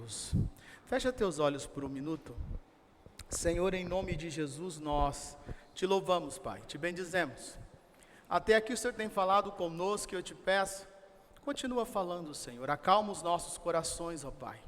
Jesus. Fecha teus olhos por um minuto. Senhor, em nome de Jesus, nós te louvamos, Pai, te bendizemos. Até aqui o Senhor tem falado conosco, e eu te peço, continua falando, Senhor, acalma os nossos corações, ó Pai.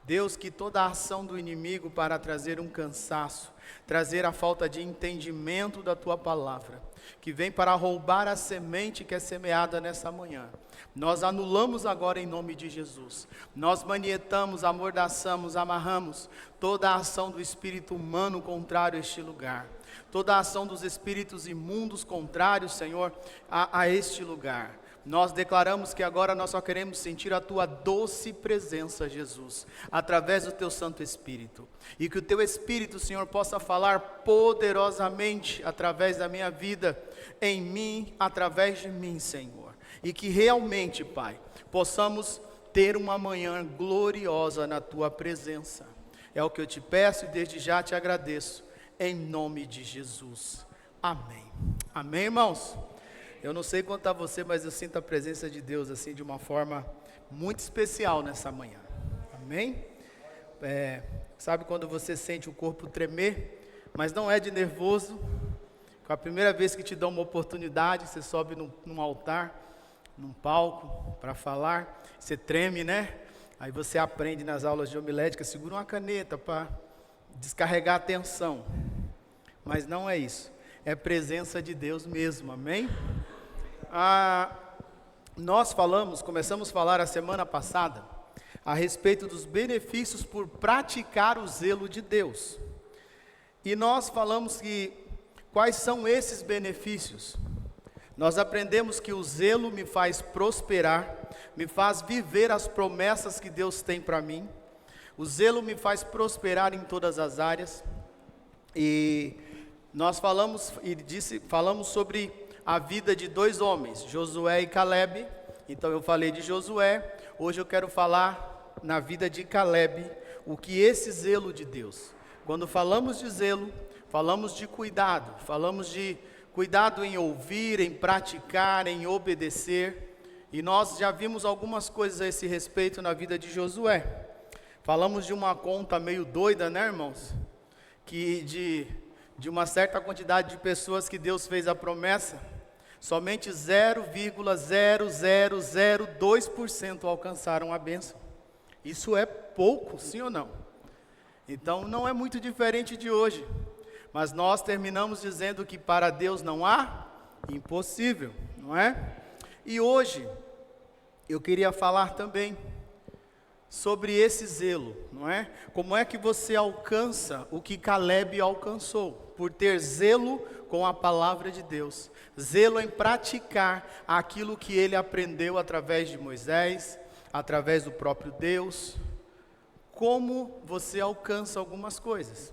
Deus, que toda a ação do inimigo para trazer um cansaço, trazer a falta de entendimento da Tua palavra, que vem para roubar a semente que é semeada nessa manhã, nós anulamos agora em nome de Jesus. Nós manietamos, amordaçamos, amarramos toda a ação do espírito humano contrário a este lugar, toda a ação dos espíritos imundos contrários, Senhor, a este lugar. Nós declaramos que agora nós só queremos sentir a Tua doce presença, Jesus, através do Teu Santo Espírito. E que o Teu Espírito, Senhor, possa falar poderosamente através da minha vida, em mim, através de mim, Senhor. E que realmente, Pai, possamos ter uma manhã gloriosa na Tua presença. É o que eu te peço e desde já te agradeço, em nome de Jesus. Amém. Amém, irmãos? Eu não sei quanto a você, mas eu sinto a presença de Deus assim de uma forma muito especial nessa manhã. Amém? Sabe quando você sente o corpo tremer, mas não é de nervoso? Com a primeira vez que te dão uma oportunidade, você sobe num altar, num palco, para falar, você treme, né? Aí você aprende nas aulas de homilética, segura uma caneta para descarregar a tensão. Mas não é isso, é presença de Deus mesmo, amém? Nós começamos a falar a semana passada a respeito dos benefícios por praticar o zelo de Deus. E nós falamos quais são esses benefícios. Nós aprendemos que o zelo me faz prosperar, me faz viver as promessas que Deus tem para mim. O zelo me faz prosperar em todas as áreas. E nós falamos sobre a vida de dois homens, Josué e Calebe. Então eu falei de Josué, hoje eu quero falar na vida de Calebe, o que esse zelo de Deus. Quando falamos de zelo, falamos de cuidado, falamos de cuidado em ouvir, em praticar, em obedecer. E nós já vimos algumas coisas a esse respeito na vida de Josué. Falamos de uma conta meio doida, né, irmãos? Que de uma certa quantidade de pessoas que Deus fez a promessa, somente 0,0002% alcançaram a bênção. Isso é pouco, sim ou não? Então não é muito diferente de hoje. Mas nós terminamos dizendo que para Deus não há impossível, não é? E hoje eu queria falar também sobre esse zelo, não é? Como é que você alcança o que Calebe alcançou? Por ter zelo com a palavra de Deus, zelo em praticar aquilo que ele aprendeu através de Moisés, através do próprio Deus. Como você alcança algumas coisas?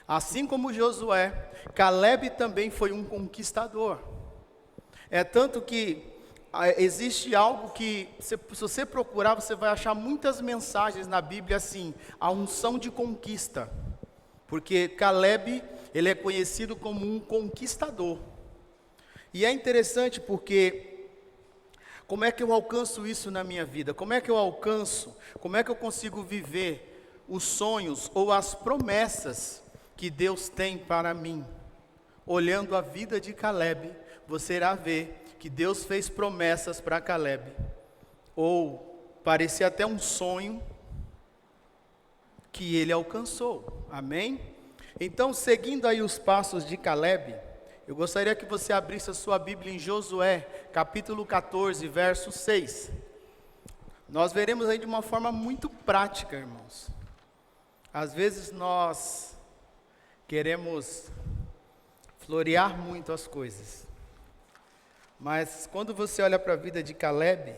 Assim como Josué, Calebe também foi um conquistador. É tanto que existe algo que, se você procurar, você vai achar muitas mensagens na Bíblia assim, a unção de conquista. Porque Calebe, ele é conhecido como um conquistador. E é interessante porque, como é que eu alcanço isso na minha vida? Como é que eu consigo viver os sonhos ou as promessas que Deus tem para mim? Olhando a vida de Calebe, você irá ver que Deus fez promessas para Calebe, ou parecia até um sonho que ele alcançou, amém? Então, seguindo aí os passos de Calebe, eu gostaria que você abrisse a sua Bíblia em Josué, capítulo 14, verso 6. Nós veremos aí de uma forma muito prática, irmãos. Às vezes nós queremos florear muito as coisas, mas quando você olha para a vida de Calebe,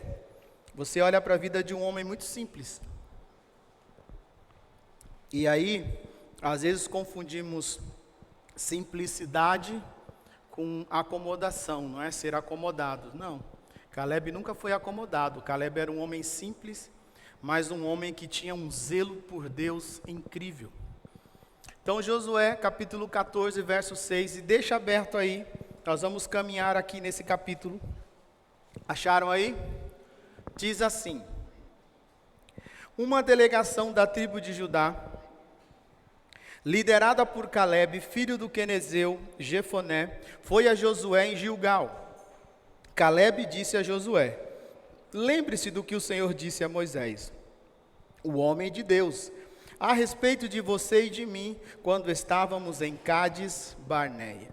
você olha para a vida de um homem muito simples. E aí, às vezes confundimos simplicidade com acomodação, não é? Ser acomodado, não. Calebe nunca foi acomodado. Calebe era um homem simples, mas um homem que tinha um zelo por Deus incrível. Então, Josué, capítulo 14, verso 6, e deixa aberto aí, nós vamos caminhar aqui nesse capítulo. Acharam aí? Diz assim: uma delegação da tribo de Judá, liderada por Calebe, filho do quenezeu Jefoné, foi a Josué em Gilgal. Calebe disse a Josué: lembre-se do que o Senhor disse a Moisés, o homem de Deus, a respeito de você e de mim, quando estávamos em Cádiz Barneia.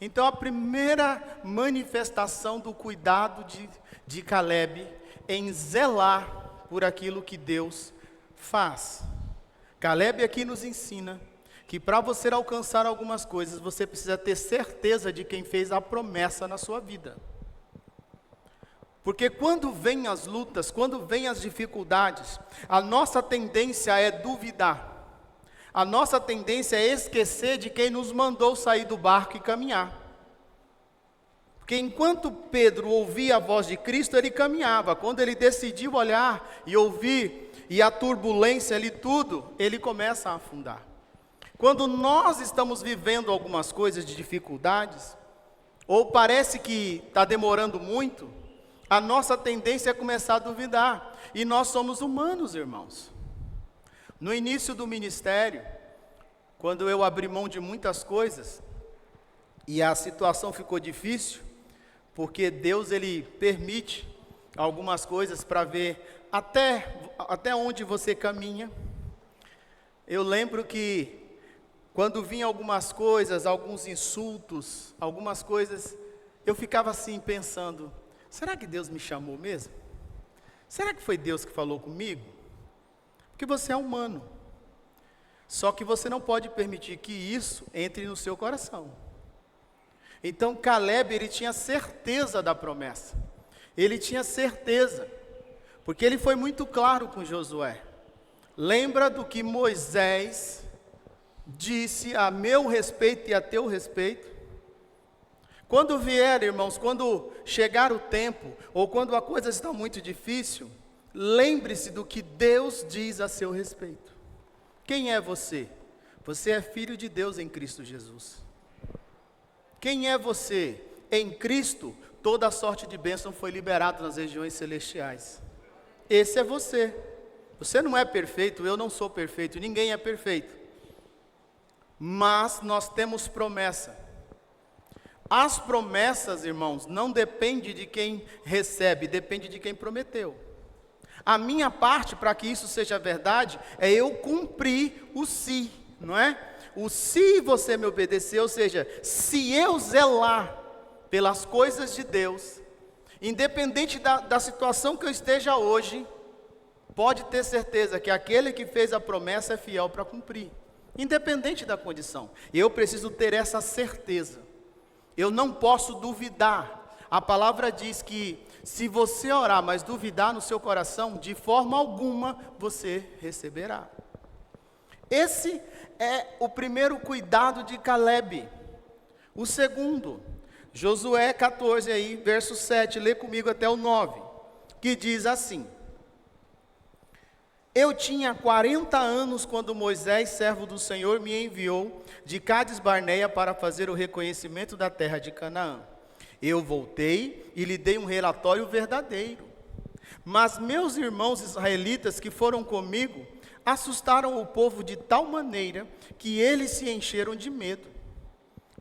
Então, a primeira manifestação do cuidado de Calebe em zelar por aquilo que Deus faz. Calebe aqui nos ensina que para você alcançar algumas coisas, você precisa ter certeza de quem fez a promessa na sua vida. Porque quando vêm as lutas, quando vêm as dificuldades, a nossa tendência é duvidar. A nossa tendência é esquecer de quem nos mandou sair do barco e caminhar. Porque enquanto Pedro ouvia a voz de Cristo, ele caminhava. Quando ele decidiu olhar e ouvir, e a turbulência ali tudo, ele começa a afundar. Quando nós estamos vivendo algumas coisas de dificuldades, ou parece que está demorando muito, a nossa tendência é começar a duvidar. E nós somos humanos, irmãos. No início do ministério, quando eu abri mão de muitas coisas, e a situação ficou difícil, porque Deus, Ele permite algumas coisas para ver até onde você caminha. Eu lembro que, quando vinham algumas coisas, alguns insultos, algumas coisas, eu ficava assim pensando: será que Deus me chamou mesmo? Será que foi Deus que falou comigo? Porque você é humano. Só que você não pode permitir que isso entre no seu coração. Então Calebe, ele tinha certeza da promessa. Ele tinha certeza. Porque ele foi muito claro com Josué. Lembra do que Moisés disse a meu respeito e a teu respeito? Quando vier, irmãos, quando chegar o tempo, ou quando a coisa está muito difícil, lembre-se do que Deus diz a seu respeito. Quem é você? Você é filho de Deus em Cristo Jesus. Quem é você? Em Cristo, toda a sorte de bênção foi liberada nas regiões celestiais. Esse é você. Você não é perfeito, eu não sou perfeito, ninguém é perfeito. Mas nós temos promessa. As promessas, irmãos, não dependem de quem recebe, depende de quem prometeu. A minha parte para que isso seja verdade é eu cumprir o se, não é? O se você me obedecer, ou seja, se eu zelar pelas coisas de Deus, independente da situação que eu esteja hoje, pode ter certeza que aquele que fez a promessa é fiel para cumprir, independente da condição. Eu preciso ter essa certeza. Eu não posso duvidar. A palavra diz que se você orar, mas duvidar no seu coração, de forma alguma você receberá. Esse é o primeiro cuidado de Calebe. O segundo, Josué 14 aí, verso 7, lê comigo até o 9, que diz assim: eu tinha 40 anos quando Moisés, servo do Senhor, me enviou de Cádiz Barneia para fazer o reconhecimento da terra de Canaã. Eu voltei e lhe dei um relatório verdadeiro. Mas meus irmãos israelitas que foram comigo assustaram o povo de tal maneira que eles se encheram de medo.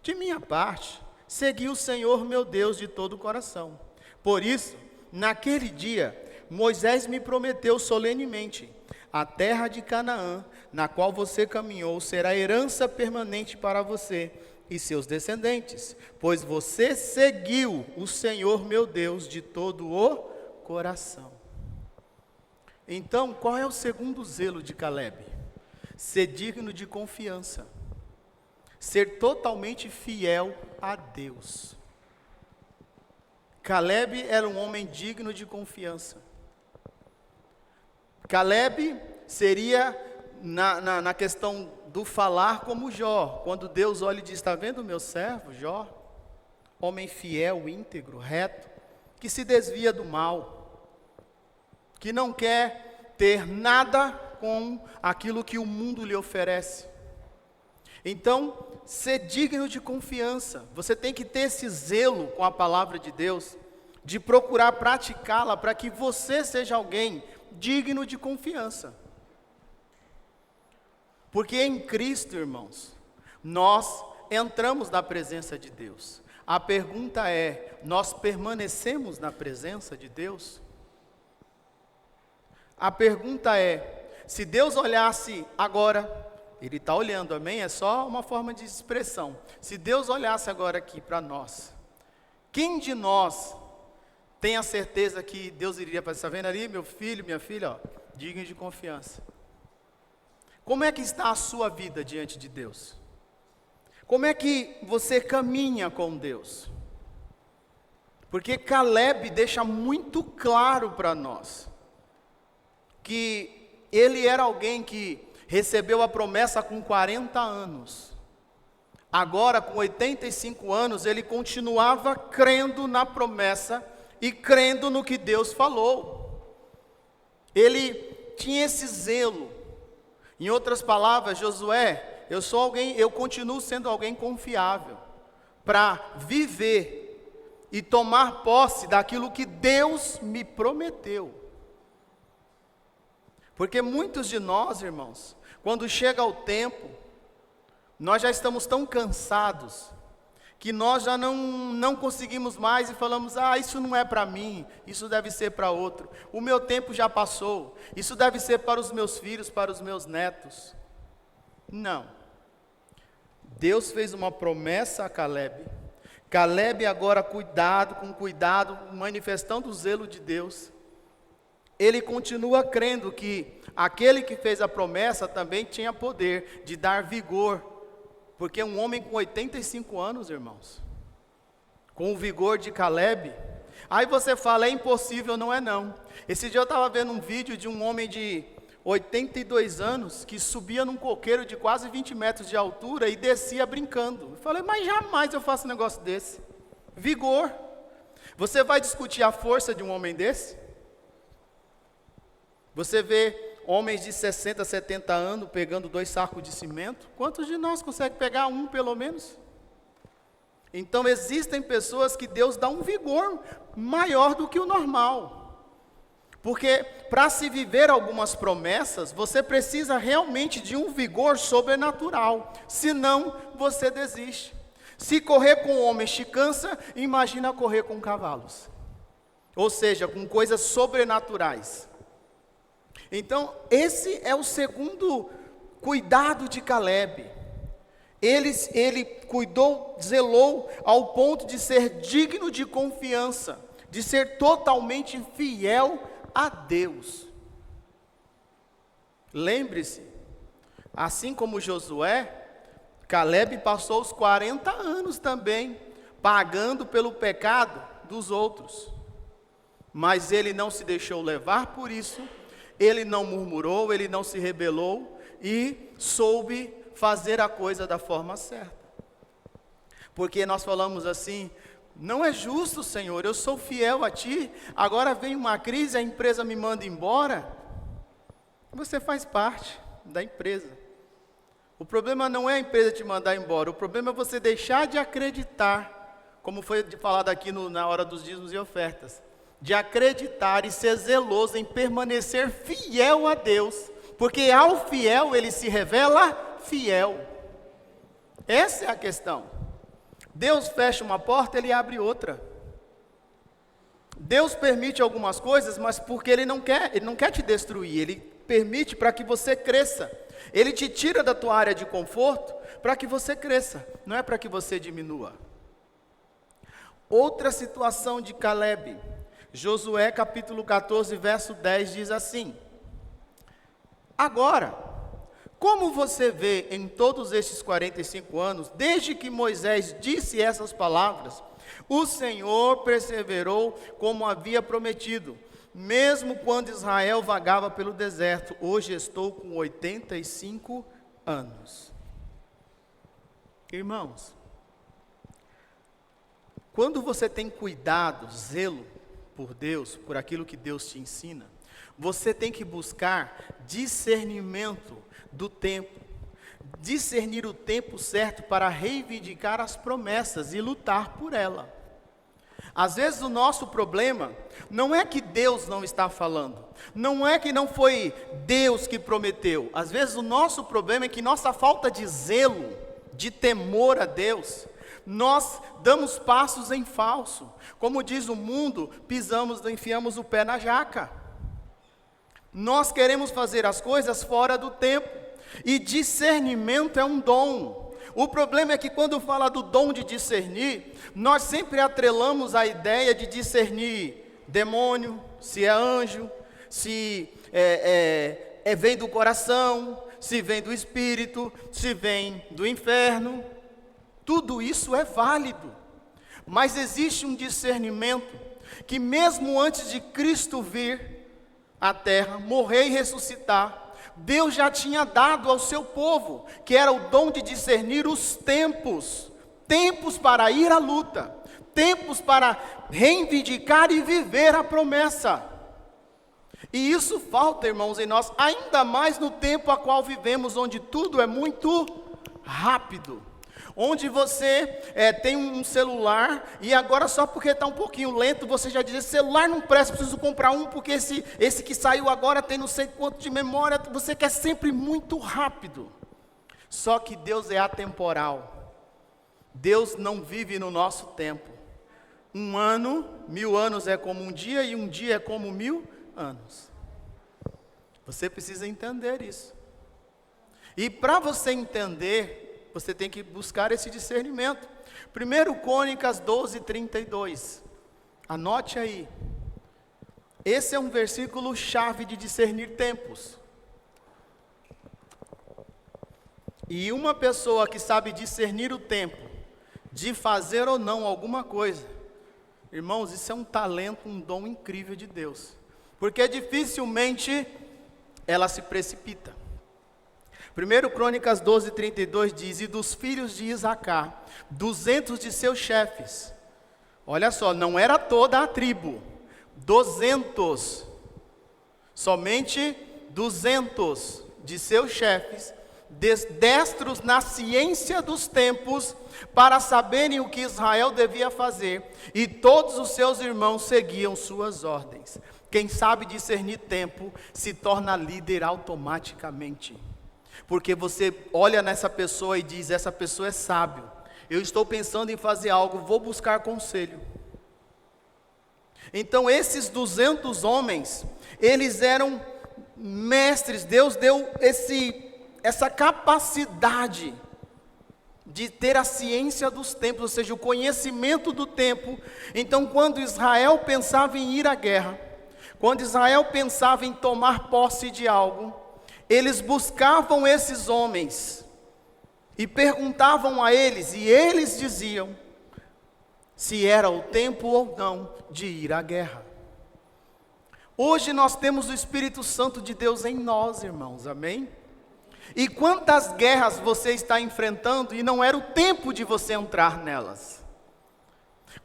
De minha parte, segui o Senhor meu Deus de todo o coração. Por isso, naquele dia, Moisés me prometeu solenemente: a terra de Canaã, na qual você caminhou, será herança permanente para você e seus descendentes, pois você seguiu o Senhor meu Deus de todo o coração. Então, qual é o segundo zelo de Calebe? Ser digno de confiança, ser totalmente fiel a Deus. Calebe era um homem digno de confiança. Calebe seria, na questão do falar, como Jó. Quando Deus olha e diz: está vendo o meu servo, Jó? Homem fiel, íntegro, reto, que se desvia do mal, que não quer ter nada com aquilo que o mundo lhe oferece. Então, ser digno de confiança. Você tem que ter esse zelo com a palavra de Deus, de procurar praticá-la para que você seja alguém digno de confiança. Porque em Cristo, irmãos, nós entramos na presença de Deus. A pergunta é: nós permanecemos na presença de Deus? A pergunta é: se Deus olhasse agora, Ele está olhando, amém? É só uma forma de expressão. Se Deus olhasse agora aqui para nós, quem de nós tem a certeza que Deus iria fazer? Está vendo ali, meu filho, minha filha, ó, digno de confiança. Como é que está a sua vida diante de Deus? Como é que você caminha com Deus? Porque Caleb deixa muito claro para nós que ele era alguém que recebeu a promessa com 40 anos. Agora, com 85 anos, ele continuava crendo na promessa e crendo no que Deus falou. Ele tinha esse zelo. Em outras palavras, Josué, eu continuo sendo alguém confiável para viver e tomar posse daquilo que Deus me prometeu. Porque muitos de nós, irmãos, quando chega o tempo, nós já estamos tão cansados, que nós já não conseguimos mais e falamos: isso não é para mim, isso deve ser para outro. O meu tempo já passou, isso deve ser para os meus filhos, para os meus netos. Não. Deus fez uma promessa a Caleb. Caleb agora, com cuidado, manifestando o zelo de Deus, ele continua crendo que aquele que fez a promessa também tinha poder de dar vigor. Porque um homem com 85 anos, irmãos, com o vigor de Caleb, aí você fala: é impossível. Não é não. Esse dia eu estava vendo um vídeo de um homem de 82 anos, que subia num coqueiro de quase 20 metros de altura e descia brincando. Eu falei: mas jamais eu faço um negócio desse. Vigor. Você vai discutir a força de um homem desse? Você vê homens de 60, 70 anos pegando 2 sacos de cimento. Quantos de nós conseguem pegar um pelo menos? Então existem pessoas que Deus dá um vigor maior do que o normal. Porque para se viver algumas promessas, você precisa realmente de um vigor sobrenatural. Senão, você desiste. Se correr com homens te cansa, imagina correr com cavalos. Ou seja, com coisas sobrenaturais. Então, esse é o segundo cuidado de Caleb. Ele cuidou, zelou ao ponto de ser digno de confiança, de ser totalmente fiel a Deus. Lembre-se, assim como Josué, Caleb passou os 40 anos também, pagando pelo pecado dos outros. Mas ele não se deixou levar por isso, ele não murmurou, ele não se rebelou e soube fazer a coisa da forma certa. Porque nós falamos assim: não é justo, Senhor, eu sou fiel a Ti, agora vem uma crise, a empresa me manda embora. Você faz parte da empresa. O problema não é a empresa te mandar embora, o problema é você deixar de acreditar, como foi falado aqui na hora dos dízimos e ofertas, de acreditar e ser zeloso em permanecer fiel a Deus, porque ao fiel ele se revela fiel. Essa é a questão. Deus fecha uma porta, Ele abre outra. Deus permite algumas coisas, mas porque Ele não quer te destruir, Ele permite para que você cresça. Ele te tira da tua área de conforto para que você cresça, não é para que você diminua. Outra situação de Caleb, Josué capítulo 14, verso 10 diz assim: agora, como você vê em todos estes 45 anos, desde que Moisés disse essas palavras, o Senhor perseverou como havia prometido, mesmo quando Israel vagava pelo deserto. Hoje estou com 85 anos. Irmãos, quando você tem cuidado, zelo por Deus, por aquilo que Deus te ensina, você tem que buscar discernimento do tempo, discernir o tempo certo para reivindicar as promessas e lutar por ela. Às vezes o nosso problema não é que Deus não está falando, não é que não foi Deus que prometeu. Às vezes o nosso problema é que nossa falta de zelo, de temor a Deus, nós damos passos em falso. Como diz o mundo, enfiamos o pé na jaca. Nós queremos fazer as coisas fora do tempo. E discernimento é um dom. O problema é que quando fala do dom de discernir, nós sempre atrelamos a ideia de discernir demônio, se é anjo, se vem do coração, se vem do espírito, se vem do inferno. Tudo isso é válido, mas existe um discernimento que mesmo antes de Cristo vir à terra, morrer e ressuscitar, Deus já tinha dado ao seu povo, que era o dom de discernir os tempos, tempos para ir à luta, tempos para reivindicar e viver a promessa. E isso falta, irmãos, em nós, ainda mais no tempo a qual vivemos, onde tudo é muito rápido. Onde você tem um celular e agora só porque está um pouquinho lento, você já diz, esse celular não presta, preciso comprar um porque esse que saiu agora tem não sei quanto de memória, você quer sempre muito rápido. Só que Deus é atemporal. Deus não vive no nosso tempo. 1 ano, 1000 anos é como um dia e um dia é como 1000 anos. Você precisa entender isso. E para você entender, você tem que buscar esse discernimento. 1 Crônicas 12:32. Anote aí. Esse é um versículo chave de discernir tempos. E uma pessoa que sabe discernir o tempo, de fazer ou não alguma coisa, irmãos, isso é um talento, um dom incrível de Deus. Porque dificilmente ela se precipita. 1 Crônicas 12:32 diz, e dos filhos de Isacar, 200 de seus chefes. Olha só, não era toda a tribo, 200, somente 200 de seus chefes, destros na ciência dos tempos, para saberem o que Israel devia fazer, e todos os seus irmãos seguiam suas ordens. Quem sabe discernir tempo, se torna líder automaticamente. Porque você olha nessa pessoa e diz, essa pessoa é sábio, eu estou pensando em fazer algo, vou buscar conselho. Então esses 200 homens, eles eram mestres. Deus deu essa capacidade de ter a ciência dos tempos, ou seja, o conhecimento do tempo. Então quando Israel pensava em ir à guerra, quando Israel pensava em tomar posse de algo, eles buscavam esses homens e perguntavam a eles, e eles diziam se era o tempo ou não de ir à guerra. Hoje nós temos o Espírito Santo de Deus em nós, irmãos, amém? E quantas guerras você está enfrentando e não era o tempo de você entrar nelas?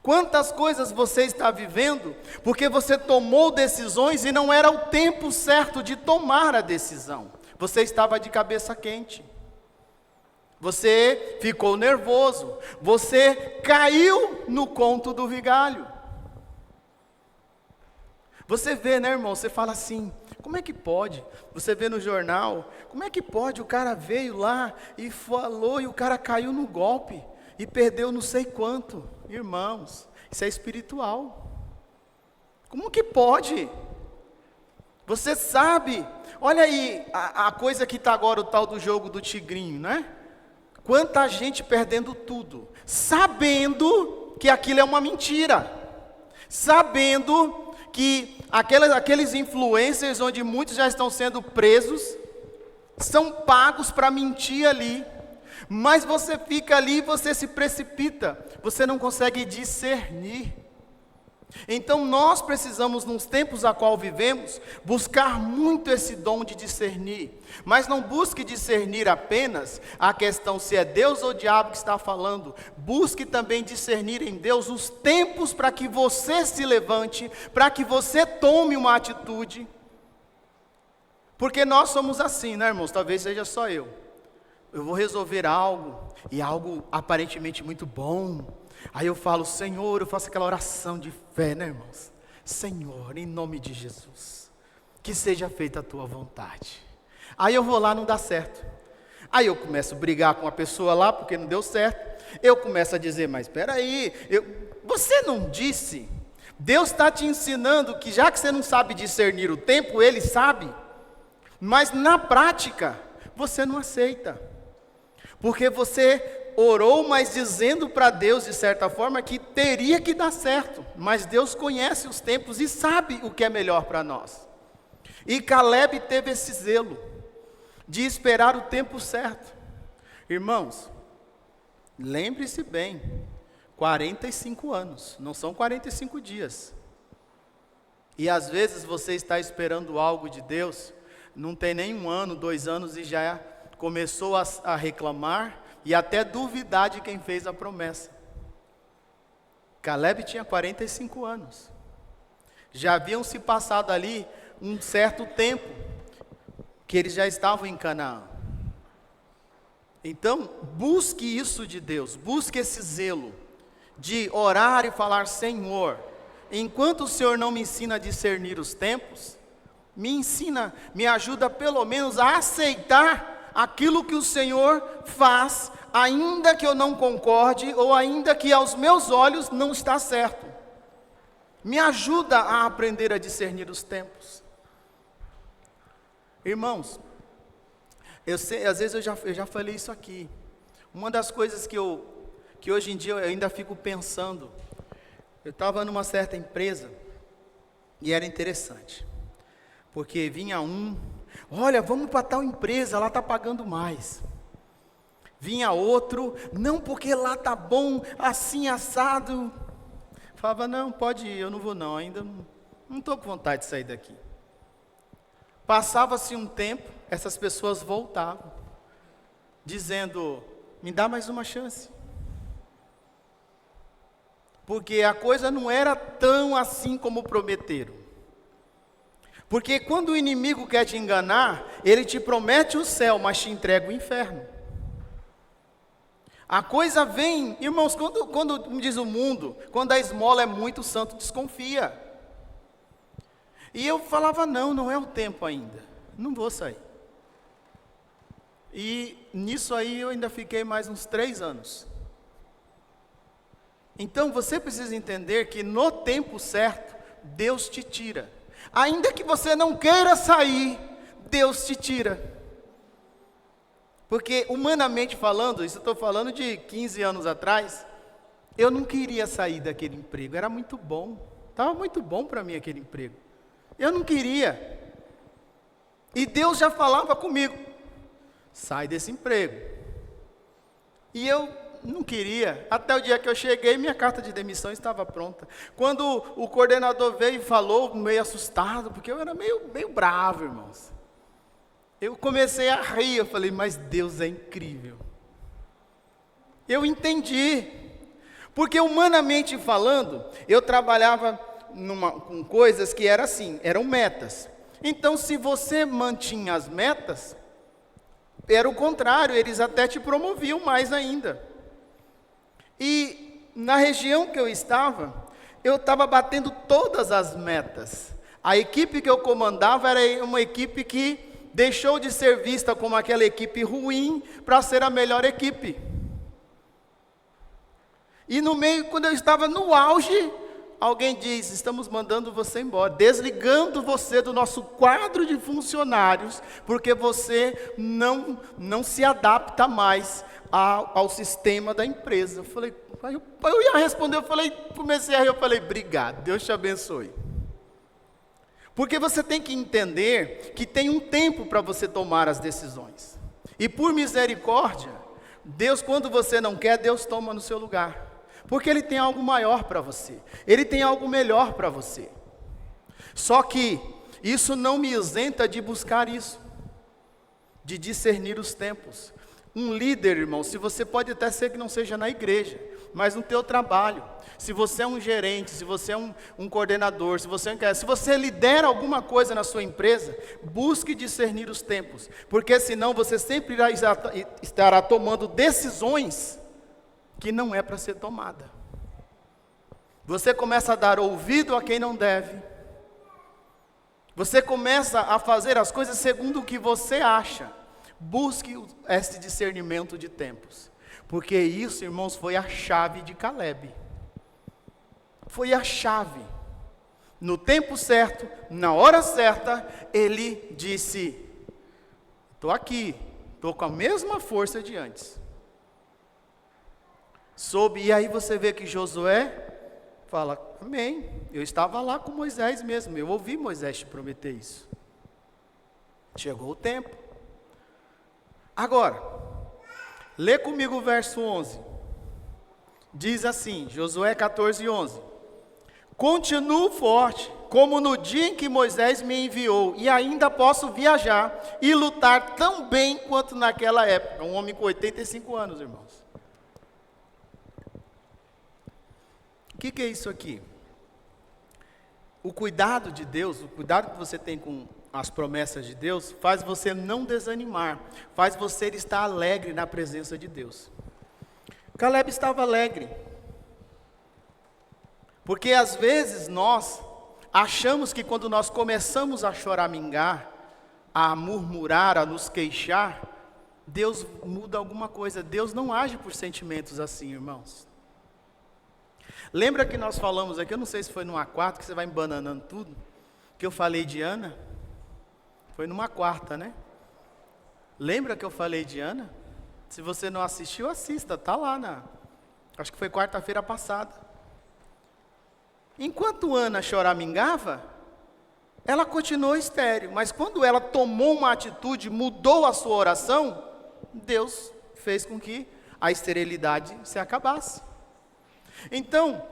Quantas coisas você está vivendo porque você tomou decisões e não era o tempo certo de tomar a decisão. Você estava de cabeça quente. Você ficou nervoso. Você caiu no conto do vigalho. Você vê, né, irmão? Você fala assim, como é que pode? Você vê no jornal, como é que pode? O cara veio lá e falou e o cara caiu no golpe e perdeu não sei quanto. Irmãos, isso é espiritual. Como que pode? Você sabe, olha aí a coisa que está agora, o tal do jogo do tigrinho, né? Quanta gente perdendo tudo, sabendo que aquilo é uma mentira, sabendo que aqueles influencers, onde muitos já estão sendo presos, são pagos para mentir ali. Mas você fica ali e você se precipita, você não consegue discernir. Então nós precisamos, nos tempos a qual vivemos, buscar muito esse dom de discernir. Mas não busque discernir apenas a questão se é Deus ou o diabo que está falando. Busque também discernir em Deus os tempos para que você se levante, para que você tome uma atitude. Porque nós somos assim, né, irmãos? Talvez seja só eu. Eu vou resolver algo, e algo aparentemente muito bom, Aí eu falo, Senhor, eu faço aquela oração de fé, né, irmãos? Senhor, em nome de Jesus, que seja feita a tua vontade. Aí eu vou lá, não dá certo. Aí eu começo a brigar com a pessoa lá, porque não deu certo. Eu começo a dizer, mas espera aí, você não disse? Deus está te ensinando que já que você não sabe discernir o tempo, Ele sabe. Mas na prática, você não aceita. Porque você orou, mas dizendo para Deus, de certa forma, que teria que dar certo. Mas Deus conhece os tempos e sabe o que é melhor para nós. E Caleb teve esse zelo de esperar o tempo certo. Irmãos, lembre-se bem, 45 anos, não são 45 dias. E às vezes você está esperando algo de Deus, não tem nem 1 ano, 2 anos e já começou a reclamar e até duvidar de quem fez a promessa. Caleb tinha 45 anos. Já haviam se passado ali um certo tempo que eles já estavam em Canaã. Então, busque isso de Deus, busque esse zelo de orar e falar, Senhor, enquanto o Senhor não me ensina a discernir os tempos, me ensina, me ajuda pelo menos a aceitar aquilo que o Senhor faz, ainda que eu não concorde, ou ainda que aos meus olhos não está certo. Me ajuda a aprender a discernir os tempos. Irmãos, eu sei, às vezes eu já falei isso aqui. Uma das coisas que hoje em dia eu ainda fico pensando, eu estava numa certa empresa, e era interessante, porque vinha olha, vamos para tal empresa, lá está pagando mais. Vinha outro, não, porque lá está bom, assim, assado. Falava, não, pode ir, eu não vou não, ainda não estou com vontade de sair daqui. Passava-se um tempo, essas pessoas voltavam, dizendo, me dá mais uma chance. Porque a coisa não era tão assim como prometeram. Porque quando o inimigo quer te enganar, ele te promete o céu, mas te entrega o inferno. A coisa vem, irmãos, quando diz o mundo, quando a esmola é muito, o santo desconfia. E eu falava, não é o tempo ainda, não vou sair. E nisso aí eu ainda fiquei mais uns 3 anos. Então você precisa entender que no tempo certo, Deus te tira. Ainda que você não queira sair, Deus te tira. Porque humanamente falando, isso eu estou falando de 15 anos atrás, eu não queria sair daquele emprego, era muito bom. Estava muito bom para mim aquele emprego. Eu não queria. E Deus já falava comigo, sai desse emprego. E eu não queria, até o dia que eu cheguei, minha carta de demissão estava pronta. Quando o coordenador veio e falou, meio assustado, porque eu era meio bravo, irmãos. Eu comecei a rir, eu falei, mas Deus é incrível. Eu entendi, porque humanamente falando, eu trabalhava com coisas que eram assim, eram metas. Então, se você mantinha as metas, era o contrário, eles até te promoviam mais ainda. E na região que eu estava batendo todas as metas. A equipe que eu comandava era uma equipe que deixou de ser vista como aquela equipe ruim para ser a melhor equipe. E no meio, quando eu estava no auge, alguém diz, estamos mandando você embora, desligando você do nosso quadro de funcionários, porque você não se adapta mais ao sistema da empresa. Eu falei, eu ia responder, comecei a rir, eu falei, obrigado, Deus te abençoe. Porque você tem que entender que tem um tempo para você tomar as decisões. E por misericórdia, Deus, quando você não quer, Deus toma no seu lugar. Porque Ele tem algo maior para você. Ele tem algo melhor para você. Só que isso não me isenta de buscar isso. De discernir os tempos. Um líder, irmão, se você pode até ser que não seja na igreja, mas no teu trabalho. Se você é um gerente, se você é um coordenador, se você lidera alguma coisa na sua empresa, busque discernir os tempos. Porque senão você sempre estará tomando decisões que não é para ser tomada. Você começa a dar ouvido a quem não deve. Você começa a fazer as coisas segundo o que você acha. Busque esse discernimento de tempos. Porque isso, irmãos, foi a chave de Caleb. Foi a chave. No tempo certo, na hora certa, ele disse: estou aqui, estou com a mesma força de antes. E aí você vê que Josué fala: amém, eu estava lá com Moisés mesmo, eu ouvi Moisés te prometer isso. Chegou o tempo. Agora, lê comigo o verso 11. Diz assim, Josué 14:11. Continuo forte, como no dia em que Moisés me enviou, e ainda posso viajar e lutar tão bem quanto naquela época. Um homem com 85 anos, irmãos. O que é isso aqui? O cuidado de Deus, o cuidado que você tem com as promessas de Deus, faz você não desanimar, faz você estar alegre na presença de Deus. Caleb estava alegre, porque às vezes nós achamos que quando nós começamos a choramingar, a murmurar, a nos queixar, Deus muda alguma coisa. Deus não age por sentimentos assim, irmãos. Lembra que nós falamos aqui, eu não sei se foi numa quarta, que você vai embananando tudo, que eu falei de Ana? Foi numa quarta, né? Lembra que eu falei de Ana? Se você não assistiu, assista, está lá acho que foi quarta-feira passada. Enquanto Ana choramingava, ela continuou estéril, mas quando ela tomou uma atitude, mudou a sua oração, Deus fez com que a esterilidade se acabasse. Então,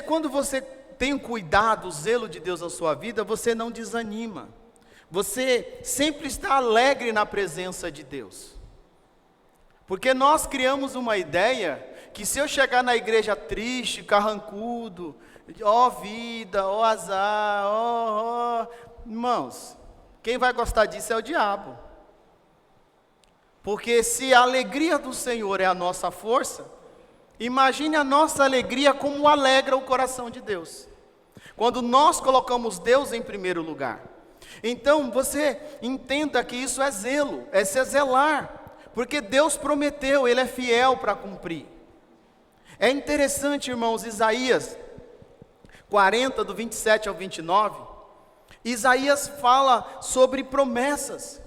quando você tem o cuidado, o zelo de Deus na sua vida, você não desanima. Você sempre está alegre na presença de Deus. Porque nós criamos uma ideia que se eu chegar na igreja triste, carrancudo, ó vida, ó azar, ó, irmãos, quem vai gostar disso é o diabo. Porque se a alegria do Senhor é a nossa força, imagine a nossa alegria como alegra o coração de Deus. Quando nós colocamos Deus em primeiro lugar. Então você entenda que isso é zelo, é se zelar. Porque Deus prometeu, Ele é fiel para cumprir. É interessante, irmãos, Isaías 40, do 27 ao 29. Isaías fala sobre promessas.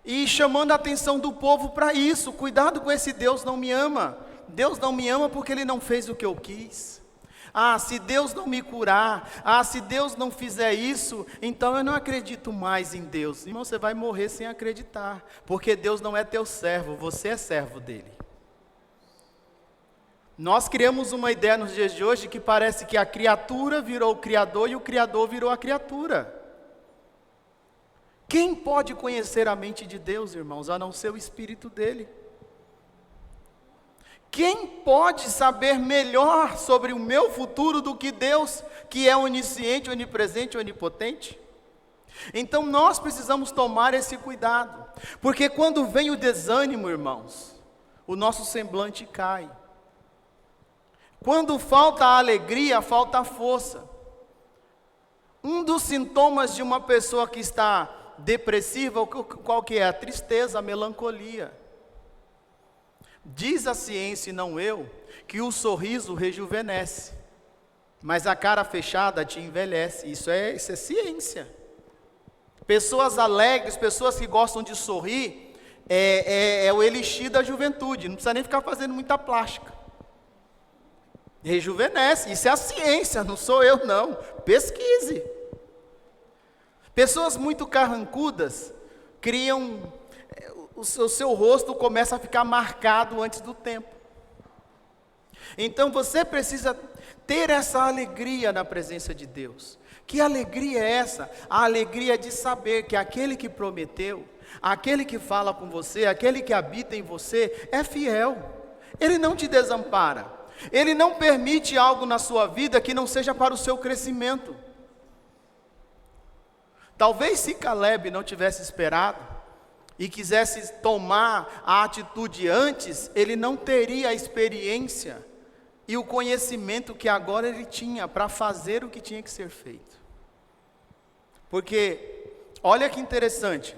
E chamando a atenção do povo para isso. Cuidado com esse Deus não me ama. Deus não me ama porque Ele não fez o que eu quis. Ah, se Deus não me curar, se Deus não fizer isso, então eu não acredito mais em Deus. Irmão, você vai morrer sem acreditar, porque Deus não é teu servo, você é servo dele. Nós criamos uma ideia nos dias de hoje que parece que a criatura virou o Criador e o Criador virou a criatura. Quem pode conhecer a mente de Deus, irmãos, a não ser o Espírito dele? Quem pode saber melhor sobre o meu futuro do que Deus, que é onisciente, onipresente, onipotente? Então nós precisamos tomar esse cuidado, porque quando vem o desânimo, irmãos, o nosso semblante cai. Quando falta a alegria, falta a força. Um dos sintomas de uma pessoa que está depressiva, qual que é? A tristeza, a melancolia. Diz a ciência e não eu, que o sorriso rejuvenesce, mas a cara fechada te envelhece. Isso é ciência. Pessoas alegres, pessoas que gostam de sorrir, é o elixir da juventude, não precisa nem ficar fazendo muita plástica. Rejuvenesce, isso é a ciência, não sou eu não, pesquise. Pessoas muito carrancudas criam... O seu rosto começa a ficar marcado antes do tempo. Então você precisa ter essa alegria na presença de Deus. Que alegria é essa? A alegria de saber que aquele que prometeu, aquele que fala com você, aquele que habita em você, é fiel. Ele não te desampara. Ele não permite algo na sua vida que não seja para o seu crescimento. Talvez se Caleb não tivesse esperado, e quisesse tomar a atitude antes, ele não teria a experiência e o conhecimento que agora ele tinha para fazer o que tinha que ser feito. Porque, olha que interessante,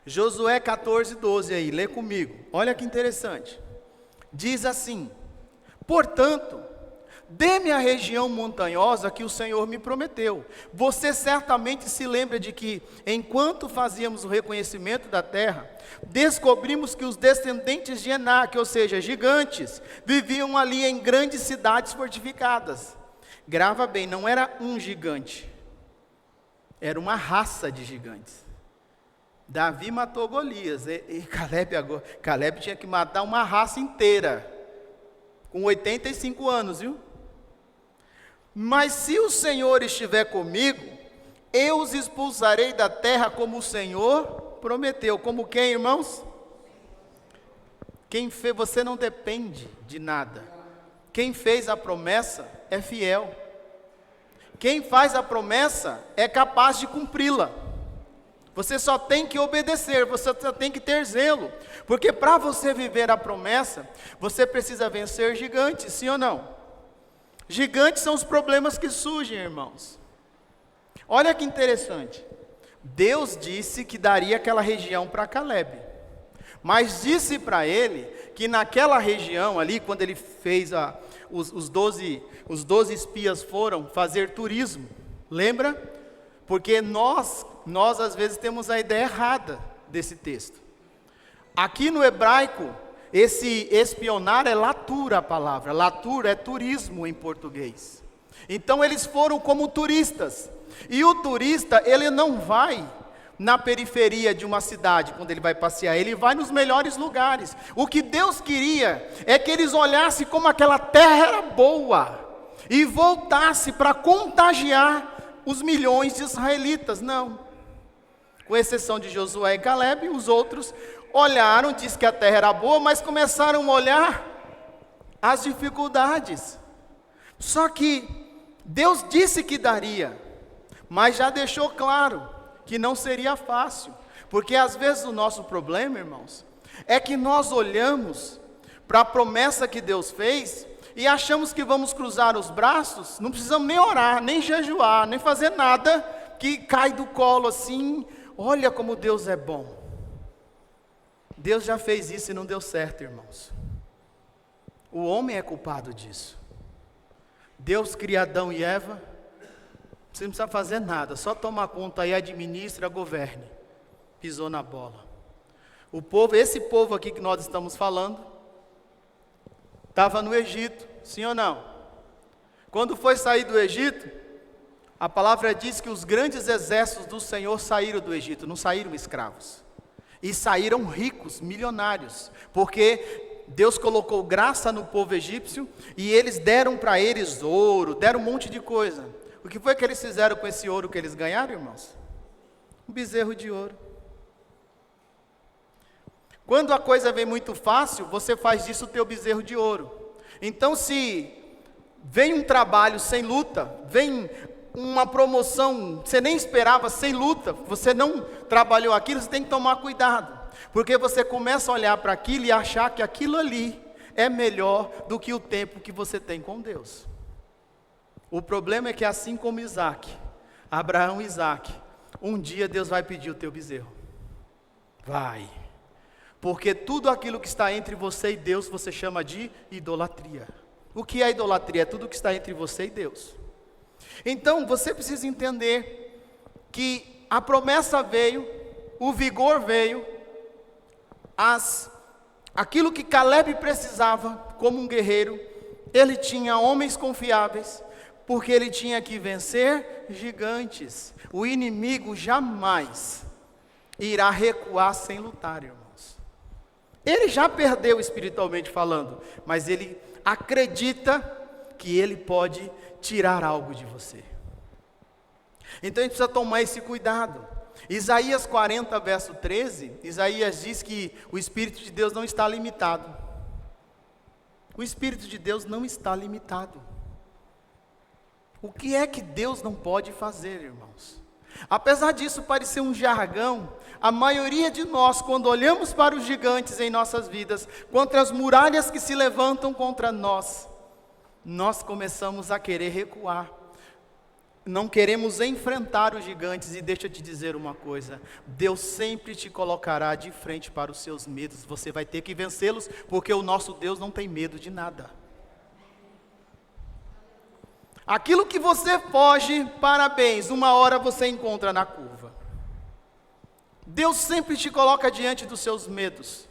Josué 14:12 aí, lê comigo, olha que interessante, diz assim: portanto, dê-me a região montanhosa que o Senhor me prometeu. Você certamente se lembra de que, enquanto fazíamos o reconhecimento da terra, descobrimos que os descendentes de Enaque, ou seja, gigantes, viviam ali em grandes cidades fortificadas. Grava bem, não era um gigante, era uma raça de gigantes. Davi matou Golias, e Caleb tinha que matar uma raça inteira, com 85 anos, viu? Mas se o Senhor estiver comigo, eu os expulsarei da terra como o Senhor prometeu. Como quem, irmãos? Quem fez, você não depende de nada. Quem fez a promessa é fiel. Quem faz a promessa é capaz de cumpri-la. Você só tem que obedecer, você só tem que ter zelo. Porque para você viver a promessa, você precisa vencer gigantes, sim ou não? Gigantes são os problemas que surgem, irmãos. Olha que interessante. Deus disse que daria aquela região para Caleb. Mas disse para ele que naquela região ali, quando ele fez os 12 espias foram fazer turismo. Lembra? Porque nós às vezes temos a ideia errada desse texto. Aqui no hebraico, esse espionar é latura a palavra. Latura é turismo em português. Então eles foram como turistas. E o turista, ele não vai na periferia de uma cidade quando ele vai passear. Ele vai nos melhores lugares. O que Deus queria é que eles olhassem como aquela terra era boa. E voltassem para contagiar os milhões de israelitas. Não. Com exceção de Josué e Caleb, os outros olharam, disse que a terra era boa, mas começaram a olhar as dificuldades. Só que Deus disse que daria, mas já deixou claro que não seria fácil. Porque às vezes o nosso problema, irmãos, é que nós olhamos para a promessa que Deus fez e achamos que vamos cruzar os braços, não precisamos nem orar, nem jejuar, nem fazer nada, que cai do colo assim. Olha como Deus é bom. Deus já fez isso e não deu certo, irmãos. O homem é culpado disso. Deus cria Adão e Eva, você não precisa fazer nada, só tomar conta aí, administra, governe. Pisou na bola. O povo, esse povo aqui que nós estamos falando, estava no Egito, sim ou não? Quando foi sair do Egito, a palavra diz que os grandes exércitos do Senhor saíram do Egito, não saíram escravos. E saíram ricos, milionários, porque Deus colocou graça no povo egípcio, e eles deram para eles ouro, deram um monte de coisa. O que foi que eles fizeram com esse ouro que eles ganharam, irmãos? Um bezerro de ouro. Quando a coisa vem muito fácil, você faz disso o teu bezerro de ouro. Então se vem um trabalho sem luta, vem uma promoção, você nem esperava, sem luta, você não trabalhou aquilo, você tem que tomar cuidado, porque você começa a olhar para aquilo e achar que aquilo ali é melhor do que o tempo que você tem com Deus. O problema é que assim como Isaac, Abraão e Isaac, um dia Deus vai pedir o teu bezerro. Vai. Porque tudo aquilo que está entre você e Deus, você chama de idolatria. O que é idolatria? É tudo que está entre você e Deus. Então, você precisa entender que a promessa veio, o vigor veio, aquilo que Caleb precisava como um guerreiro, ele tinha homens confiáveis, porque ele tinha que vencer gigantes. O inimigo jamais irá recuar sem lutar, irmãos. Ele já perdeu espiritualmente falando, mas ele acredita que ele pode tirar algo de você. Então a gente precisa tomar esse cuidado. Isaías 40, verso 13, Isaías diz que o Espírito de Deus não está limitado. O Espírito de Deus não está limitado. O que é que Deus não pode fazer, irmãos? Apesar disso parecer um jargão, a maioria de nós, quando olhamos para os gigantes em nossas vidas, contra as muralhas que se levantam contra nós, nós começamos a querer recuar. Não queremos enfrentar os gigantes, e deixa eu te dizer uma coisa: Deus sempre te colocará de frente para os seus medos. Você vai ter que vencê-los, porque o nosso Deus não tem medo de nada. Aquilo que você foge, parabéns, uma hora você encontra na curva. Deus sempre te coloca diante dos seus medos,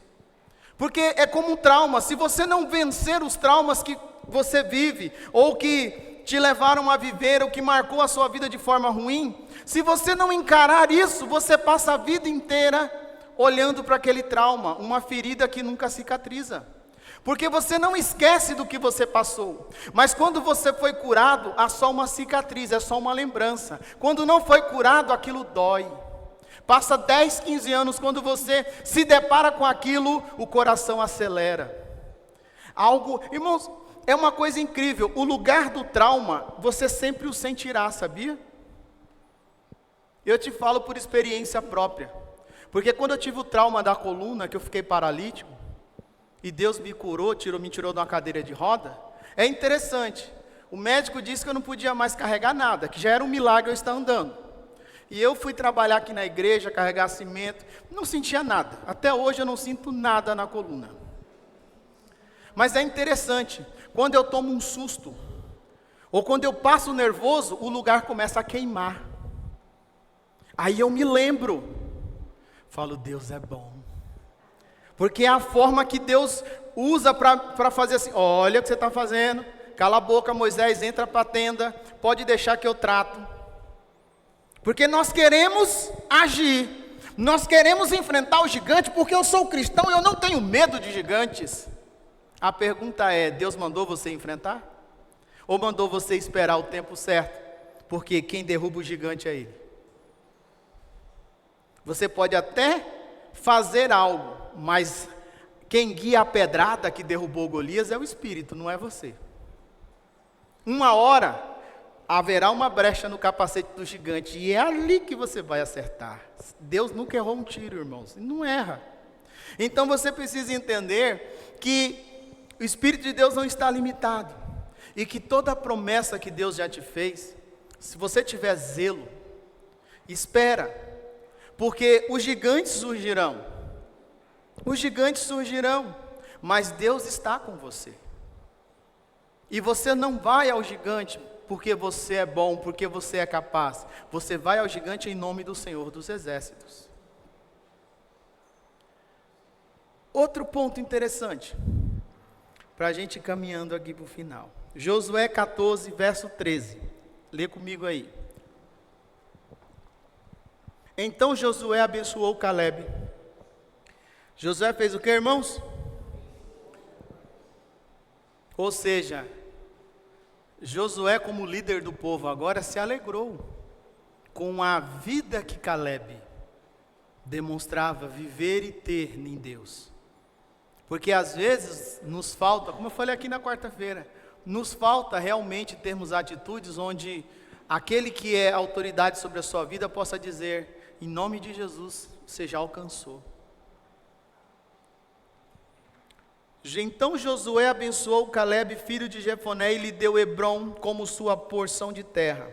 porque é como um trauma. Se você não vencer os traumas que você vive, ou que te levaram a viver, ou que marcou a sua vida de forma ruim, se você não encarar isso, você passa a vida inteira olhando para aquele trauma, uma ferida que nunca cicatriza, porque você não esquece do que você passou, mas quando você foi curado, há só uma cicatriz, é só uma lembrança. Quando não foi curado, aquilo dói. Passa 10, 15 anos, quando você se depara com aquilo, o coração acelera. Irmãos, é uma coisa incrível, o lugar do trauma, você sempre o sentirá, sabia? Eu te falo por experiência própria, porque quando eu tive o trauma da coluna, que eu fiquei paralítico, e Deus me curou, me tirou de uma cadeira de roda, é interessante, o médico disse que eu não podia mais carregar nada, que já era um milagre eu estar andando, e eu fui trabalhar aqui na igreja, carregar cimento, não sentia nada, até hoje eu não sinto nada na coluna. Mas é interessante, quando eu tomo um susto, ou quando eu passo nervoso, o lugar começa a queimar. Aí eu me lembro, falo, Deus é bom. Porque é a forma que Deus usa para fazer assim, olha o que você está fazendo, cala a boca, Moisés, entra para a tenda, pode deixar que eu trato. Porque nós queremos agir, nós queremos enfrentar o gigante, porque eu sou cristão e eu não tenho medo de gigantes. A pergunta é, Deus mandou você enfrentar? Ou mandou você esperar o tempo certo? Porque quem derruba o gigante é Ele. Você pode até fazer algo, mas quem guia a pedrada que derrubou Golias é o Espírito, não é você. Uma hora, haverá uma brecha no capacete do gigante, e é ali que você vai acertar. Deus nunca errou um tiro, irmãos, não erra. Então você precisa entender que o Espírito de Deus não está limitado, e que toda a promessa que Deus já te fez, se você tiver zelo, espera, porque os gigantes surgirão, mas Deus está com você, e você não vai ao gigante porque você é bom, porque você é capaz, você vai ao gigante em nome do Senhor dos Exércitos. Outro ponto interessante, para a gente ir caminhando aqui para o final. Josué 14, verso 13. Lê comigo aí. Então Josué abençoou Calebe. Josué fez o que, irmãos? Ou seja, Josué, como líder do povo, agora se alegrou com a vida que Calebe demonstrava viver e ter em Deus. Porque às vezes nos falta, como eu falei aqui na quarta-feira, nos falta realmente termos atitudes onde aquele que é autoridade sobre a sua vida possa dizer, em nome de Jesus, você já alcançou. Então Josué abençoou Calebe, filho de Jefoné, e lhe deu Hebrom como sua porção de terra.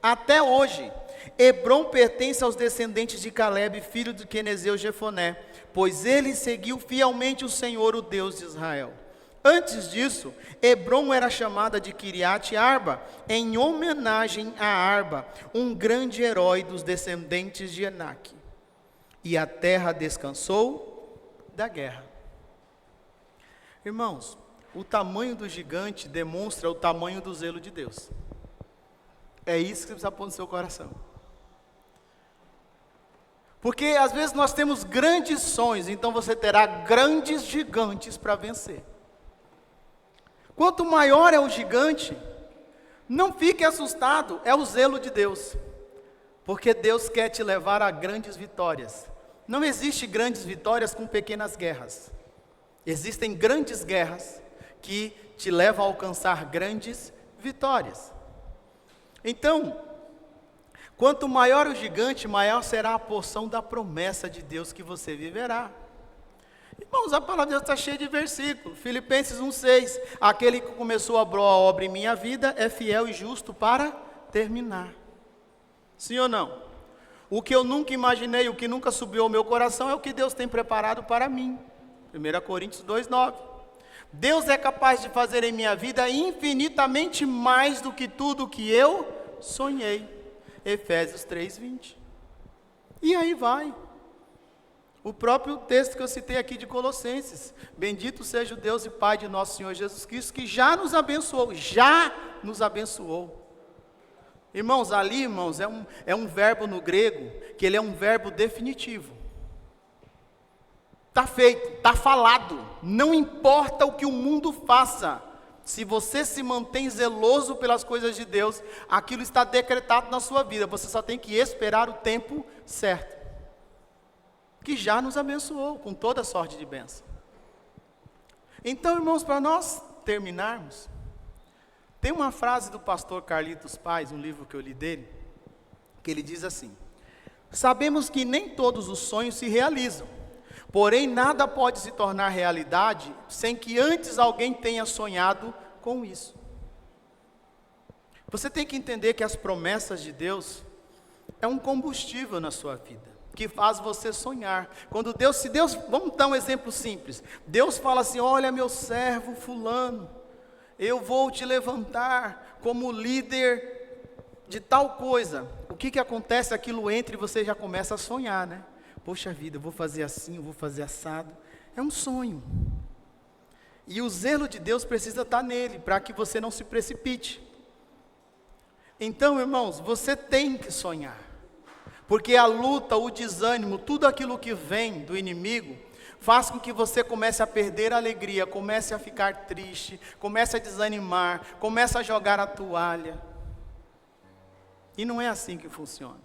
Até hoje, Hebrom pertence aos descendentes de Calebe, filho de Quenezeu Jefoné, pois ele seguiu fielmente o Senhor, o Deus de Israel. Antes disso, Hebrom era chamada de Kiriat Arba, em homenagem a Arba, um grande herói dos descendentes de Enaque. E a terra descansou da guerra. Irmãos, o tamanho do gigante demonstra o tamanho do zelo de Deus. É isso que você precisa pôr no seu coração. Porque às vezes nós temos grandes sonhos, então você terá grandes gigantes para vencer. Quanto maior é o gigante, não fique assustado, é o zelo de Deus. Porque Deus quer te levar a grandes vitórias. Não existe grandes vitórias com pequenas guerras. Existem grandes guerras que te levam a alcançar grandes vitórias. Então, quanto maior o gigante, maior será a porção da promessa de Deus que você viverá. Irmãos, a palavra de Deus está cheia de versículos. Filipenses 1,6. Aquele que começou a boa obra em minha vida é fiel e justo para terminar. Sim ou não? O que eu nunca imaginei, o que nunca subiu ao meu coração é o que Deus tem preparado para mim. 1 Coríntios 2,9. Deus é capaz de fazer em minha vida infinitamente mais do que tudo que eu sonhei. Efésios 3,20. E aí vai. O próprio texto que eu citei aqui de Colossenses. Bendito seja o Deus e Pai de nosso Senhor Jesus Cristo, que já nos abençoou. Já nos abençoou. Irmãos, ali, irmãos, é um verbo no grego, que ele é um verbo definitivo. Está feito, está falado. Não importa o que o mundo faça. Se você se mantém zeloso pelas coisas de Deus, aquilo está decretado na sua vida. Você só tem que esperar o tempo certo. Que já nos abençoou com toda sorte de bênção. Então, irmãos, para nós terminarmos, tem uma frase do pastor Carlitos Paz, um livro que eu li dele, que ele diz assim: sabemos que nem todos os sonhos se realizam, porém nada pode se tornar realidade sem que antes alguém tenha sonhado com isso. Você tem que entender que as promessas de Deus é um combustível na sua vida, que faz você sonhar. Quando Deus, vamos dar um exemplo simples. Deus fala assim: olha, meu servo fulano, eu vou te levantar como líder de tal coisa. O que acontece? Aquilo entra e você já começa a sonhar, né? Poxa vida, eu vou fazer assim, eu vou fazer assado. É um sonho. E o zelo de Deus precisa estar nele, para que você não se precipite. Então, irmãos, você tem que sonhar. Porque a luta, o desânimo, tudo aquilo que vem do inimigo, faz com que você comece a perder a alegria, comece a ficar triste, comece a desanimar, comece a jogar a toalha. E não é assim que funciona.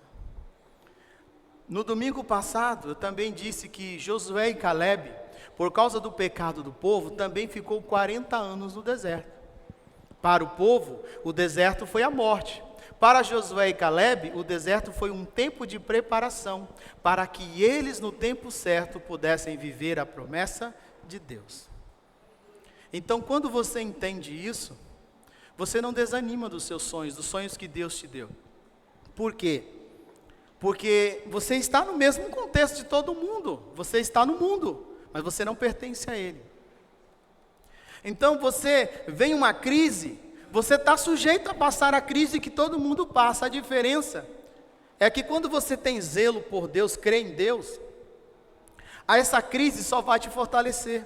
No domingo passado, eu também disse que Josué e Calebe, por causa do pecado do povo, também ficou 40 anos no deserto. Para o povo, o deserto foi a morte. Para Josué e Calebe, o deserto foi um tempo de preparação, para que eles, no tempo certo, pudessem viver a promessa de Deus. Então, quando você entende isso, você não desanima dos seus sonhos, dos sonhos que Deus te deu. Por quê? Porque você está no mesmo contexto de todo mundo. Você está no mundo, mas você não pertence a ele. Então, vem uma crise, você está sujeito a passar a crise que todo mundo passa. A diferença é que quando você tem zelo por Deus, crê em Deus, essa crise só vai te fortalecer.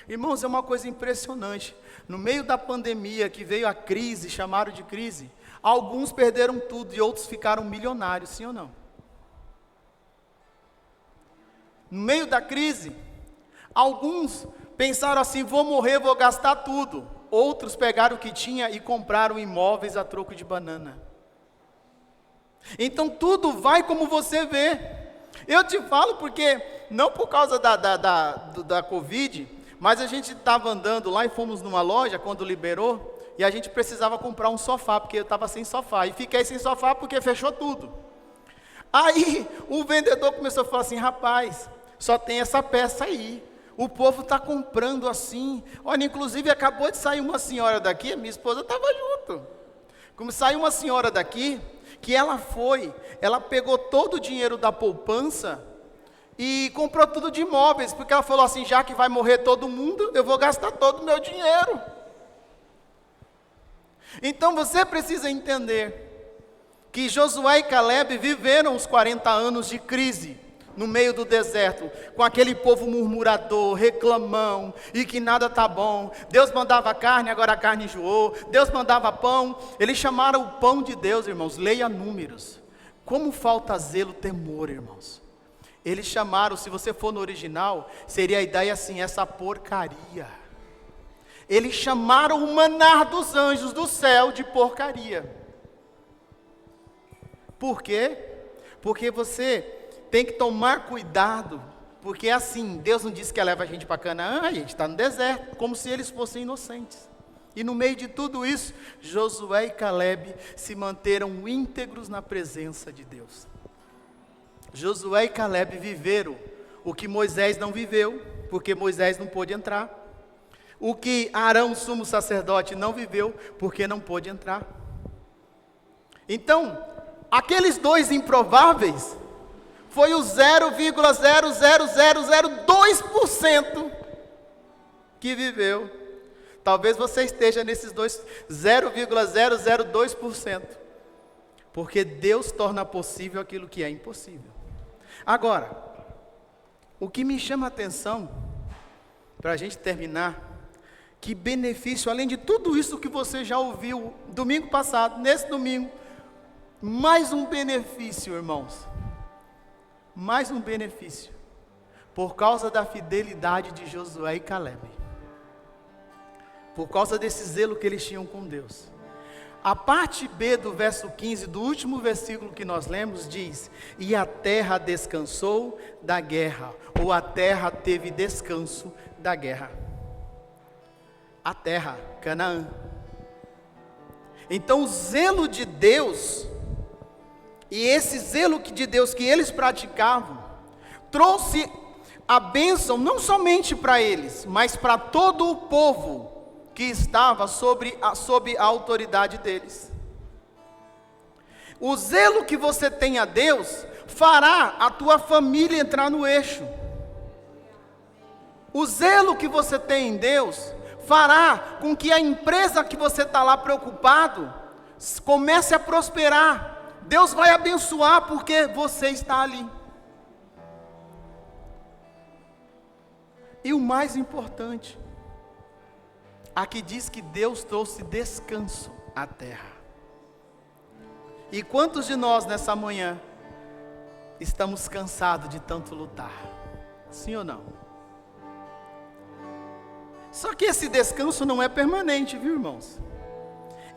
Irmãos, é uma coisa impressionante. No meio da pandemia que veio a crise, chamaram de crise, alguns perderam tudo e outros ficaram milionários, sim ou não? No meio da crise, alguns pensaram assim: vou morrer, vou gastar tudo. Outros pegaram o que tinha e compraram imóveis a troco de banana. Então tudo vai como você vê. Eu te falo porque, não por causa da Covid, mas a gente estava andando lá e fomos numa loja quando liberou, e a gente precisava comprar um sofá, porque eu estava sem sofá, e fiquei sem sofá porque fechou tudo. Aí o vendedor começou a falar assim: rapaz, só tem essa peça aí, o povo está comprando assim. Olha, inclusive acabou de sair uma senhora daqui, minha esposa estava junto. Como saiu uma senhora daqui, que ela pegou todo o dinheiro da poupança e comprou tudo de imóveis, porque ela falou assim: já que vai morrer todo mundo, eu vou gastar todo o meu dinheiro. Então você precisa entender que Josué e Calebe viveram os 40 anos de crise, no meio do deserto, com aquele povo murmurador, reclamão, e que nada está bom. Deus mandava carne, agora a carne enjoou. Deus mandava pão, eles chamaram o pão de Deus, irmãos. Leia Números. Como falta zelo, temor, irmãos. Eles chamaram, se você for no original, seria a ideia assim: essa porcaria. Eles chamaram o maná dos anjos do céu de porcaria. Por quê? Porque você tem que tomar cuidado, porque assim, Deus não disse que leva a gente para Canaã, a gente está no deserto, como se eles fossem inocentes. E no meio de tudo isso, Josué e Calebe se manteram íntegros na presença de Deus. Josué e Calebe viveram o que Moisés não viveu, porque Moisés não pôde entrar. O que Arão, sumo sacerdote, não viveu, porque não pôde entrar. Então, aqueles dois improváveis, foi o 0,00002% que viveu. Talvez você esteja nesses 0,002%, porque Deus torna possível aquilo que é impossível. Agora, o que me chama a atenção, para a gente terminar, que benefício, além de tudo isso que você já ouviu domingo passado, nesse domingo, mais um benefício, irmãos, mais um benefício, por causa da fidelidade de Josué e Caleb, por causa desse zelo que eles tinham com Deus. A parte B do verso 15, do último versículo que nós lemos, diz: e a terra descansou da guerra, ou a terra teve descanso da guerra. A terra, Canaã. Então o zelo de Deus, e esse zelo de Deus que eles praticavam, trouxe a bênção não somente para eles, mas para todo o povo que estava sob a autoridade deles. O zelo que você tem a Deus fará a tua família entrar no eixo. O zelo que você tem em Deus fará com que a empresa que você está lá preocupado comece a prosperar. Deus vai abençoar porque você está ali. E o mais importante, aqui diz que Deus trouxe descanso à terra. E quantos de nós nessa manhã estamos cansados de tanto lutar? Sim ou não? Só que esse descanso não é permanente, viu, irmãos?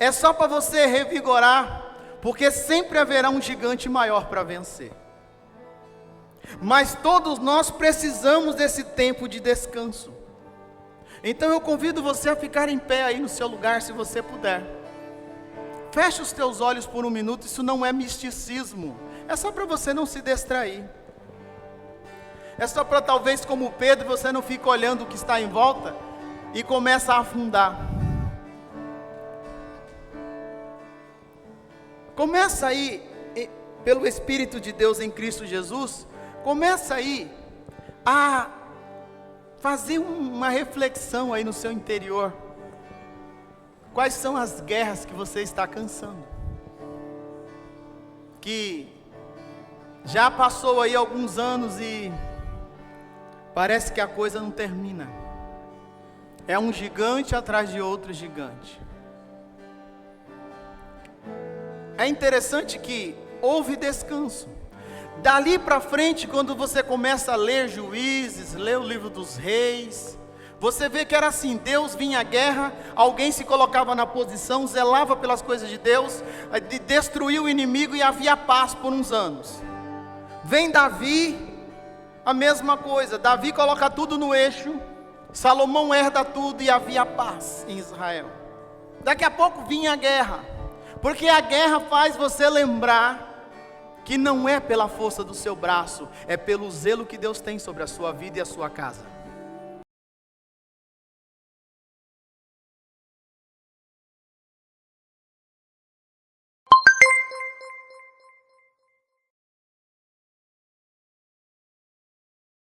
É só para você revigorar, porque sempre haverá um gigante maior para vencer. Mas todos nós precisamos desse tempo de descanso. Então eu convido você a ficar em pé aí no seu lugar, se você puder. Feche os teus olhos por um minuto, isso não é misticismo. É só para você não se distrair. É só para talvez como Pedro, você não fique olhando o que está em volta e começa a afundar. Começa aí, pelo Espírito de Deus em Cristo Jesus, começa aí a fazer uma reflexão aí no seu interior. Quais são as guerras que você está cansando? Que já passou aí alguns anos e parece que a coisa não termina. É um gigante atrás de outro gigante. É interessante que houve descanso. Dali para frente, quando você começa a ler Juízes, ler o livro dos Reis, você vê que era assim: Deus vinha à guerra, alguém se colocava na posição, zelava pelas coisas de Deus, destruía o inimigo e havia paz por uns anos. Vem Davi, a mesma coisa, Davi coloca tudo no eixo, Salomão herda tudo e havia paz em Israel. Daqui a pouco vinha a guerra, porque a guerra faz você lembrar que não é pela força do seu braço, é pelo zelo que Deus tem sobre a sua vida e a sua casa.